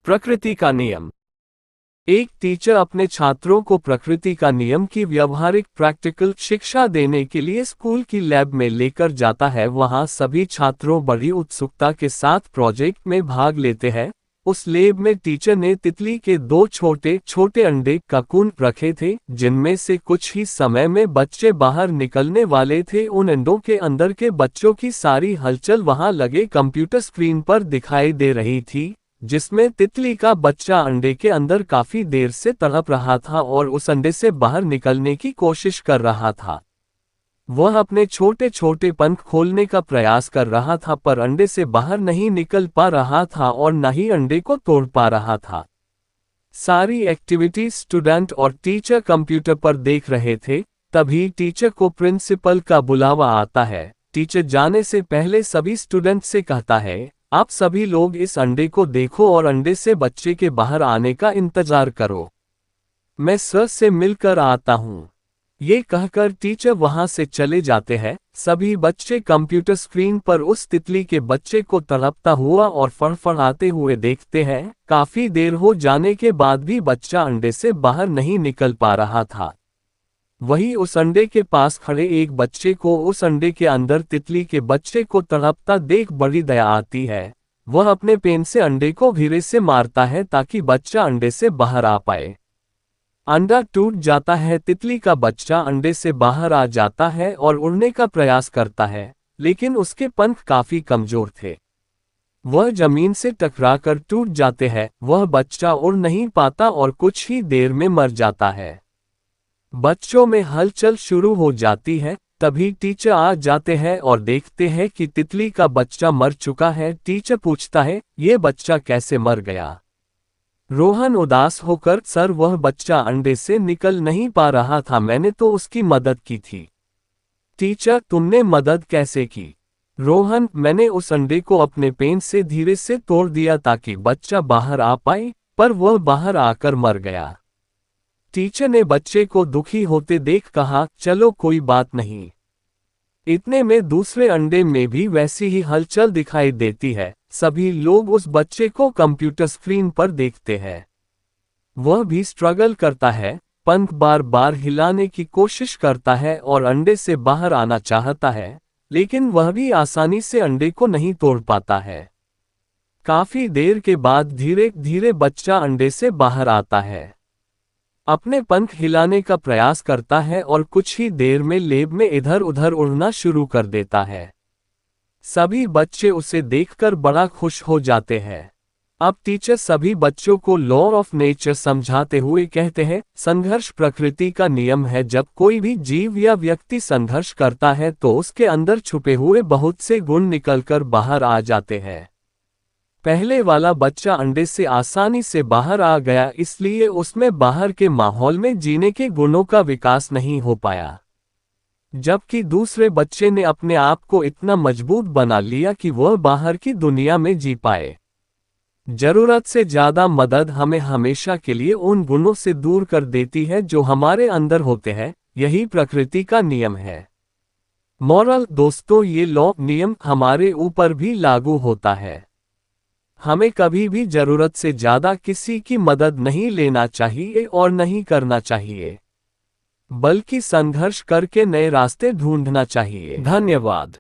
प्रकृति का नियम। एक टीचर अपने छात्रों को प्रकृति का नियम की व्यावहारिक प्रैक्टिकल शिक्षा देने के लिए स्कूल की लैब में लेकर जाता है। वहां सभी छात्रों बड़ी उत्सुकता के साथ प्रोजेक्ट में भाग लेते हैं। उस लैब में टीचर ने तितली के दो छोटे छोटे अंडे ककून रखे थे, जिनमें से कुछ ही समय में बच्चे बाहर निकलने वाले थे। उन अंडों के अंदर के बच्चों की सारी हलचल वहां लगे कंप्यूटर स्क्रीन पर दिखाई दे रही थी, जिसमें तितली का बच्चा अंडे के अंदर काफी देर से तड़प रहा था और उस अंडे से बाहर निकलने की कोशिश कर रहा था। वह अपने छोटे छोटे पंख खोलने का प्रयास कर रहा था, पर अंडे से बाहर नहीं निकल पा रहा था और न ही अंडे को तोड़ पा रहा था। सारी एक्टिविटी स्टूडेंट और टीचर कंप्यूटर पर देख रहे थे। तभी टीचर को प्रिंसिपल का बुलावा आता है। टीचर जाने से पहले सभी स्टूडेंट से कहता है, आप सभी लोग इस अंडे को देखो और अंडे से बच्चे के बाहर आने का इंतजार करो। मैं सर से मिलकर आता हूँ। ये कहकर टीचर वहां से चले जाते हैं। सभी बच्चे कंप्यूटर स्क्रीन पर उस तितली के बच्चे को तड़पता हुआ और फड़फड़ाते हुए देखते हैं। काफी देर हो जाने के बाद भी बच्चा अंडे से बाहर नहीं निकल पा रहा था। वही उस अंडे के पास खड़े एक बच्चे को उस अंडे के अंदर तितली के बच्चे को तड़पता देख बड़ी दया आती है। वह अपने पेन से अंडे को धीरे से मारता है ताकि बच्चा अंडे से बाहर आ पाए। अंडा टूट जाता है। तितली का बच्चा अंडे से बाहर आ जाता है और उड़ने का प्रयास करता है, लेकिन उसके पंख काफी कमजोर थे। वह जमीन से टकराकर टूट जाते हैं। वह बच्चा उड़ नहीं पाता और कुछ ही देर में मर जाता है। बच्चों में हलचल शुरू हो जाती है। तभी टीचर आ जाते हैं और देखते हैं कि तितली का बच्चा मर चुका है। टीचर पूछता है, ये बच्चा कैसे मर गया? रोहन उदास होकर, सर वह बच्चा अंडे से निकल नहीं पा रहा था, मैंने तो उसकी मदद की थी। टीचर, तुमने मदद कैसे की? रोहन, मैंने उस अंडे को अपने पेन से धीरे से तोड़ दिया ताकि बच्चा बाहर आ पाए, पर वह बाहर आकर मर गया। टीचर ने बच्चे को दुखी होते देख कहा, चलो कोई बात नहीं। इतने में दूसरे अंडे में भी वैसी ही हलचल दिखाई देती है। सभी लोग उस बच्चे को कंप्यूटर स्क्रीन पर देखते हैं। वह भी स्ट्रगल करता है, पंख बार बार हिलाने की कोशिश करता है और अंडे से बाहर आना चाहता है, लेकिन वह भी आसानी से अंडे को नहीं तोड़ पाता है। काफी देर के बाद धीरे धीरे बच्चा अंडे से बाहर आता है, अपने पंख हिलाने का प्रयास करता है और कुछ ही देर में लैब में इधर उधर उड़ना शुरू कर देता है। सभी बच्चे उसे देखकर बड़ा खुश हो जाते हैं। अब टीचर सभी बच्चों को लॉ ऑफ नेचर समझाते हुए कहते हैं, संघर्ष प्रकृति का नियम है। जब कोई भी जीव या व्यक्ति संघर्ष करता है तो उसके अंदर छुपे हुए बहुत से गुण निकलकर बाहर आ जाते हैं। पहले वाला बच्चा अंडे से आसानी से बाहर आ गया, इसलिए उसमें बाहर के माहौल में जीने के गुणों का विकास नहीं हो पाया। जबकि दूसरे बच्चे ने अपने आप को इतना मजबूत बना लिया कि वह बाहर की दुनिया में जी पाए। जरूरत से ज्यादा मदद हमें हमेशा के लिए उन गुणों से दूर कर देती है जो हमारे अंदर होते हैं। यही प्रकृति का नियम है। मॉरल, दोस्तों, ये लॉ नियम हमारे ऊपर भी लागू होता है। हमें कभी भी जरूरत से ज्यादा किसी की मदद नहीं लेना चाहिए और नहीं करना चाहिए, बल्कि संघर्ष करके नए रास्ते ढूंढना चाहिए। धन्यवाद।